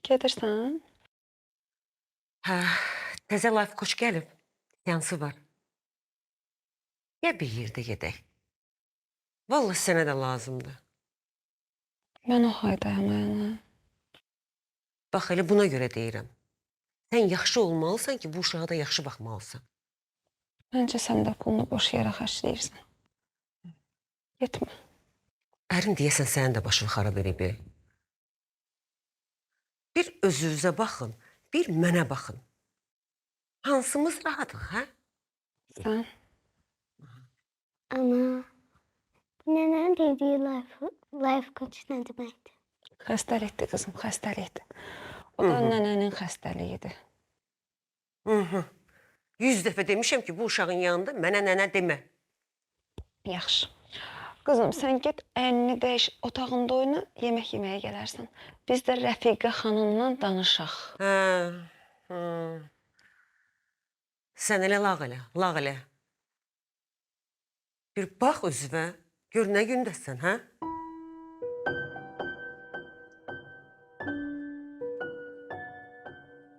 Gedirsən? Hə, təzə life coach gəlib. Yansı var. Ya bir yerdə gedək. Vallahi sənə də lazımdır. Mən o haydayam ayana. Bax, elə buna görə deyirəm. Sən yaxşı olmalısan ki, bu uşağa da yaxşı baxmalısan. Məncə sən də pulunu boş yerə xərcləyirsən. Getmə. Ərin deyəsən sənin də başını xarab edib. Bir özünüzə baxın, bir mənə baxın. Hansımız rahatıq, hə? Sən? Ana, nənənin dediyi life coach nə deməkdir? Xəstəlikdir qızım, xəstəlikdir. O da nənənin xəstəliyidir. 100 dəfə demişəm ki, bu uşağın yanında mənə nənə demə. Yaxşı. Qızım, sən get əlini dəyiş, otağında oyna, yemək yeməyə gələrsən. Biz də Rəfiqə xanımla danışaq. Hə. Sən elə lağ elə, lağ elə. Bir bax özünə, gör nə gündəsən, hə?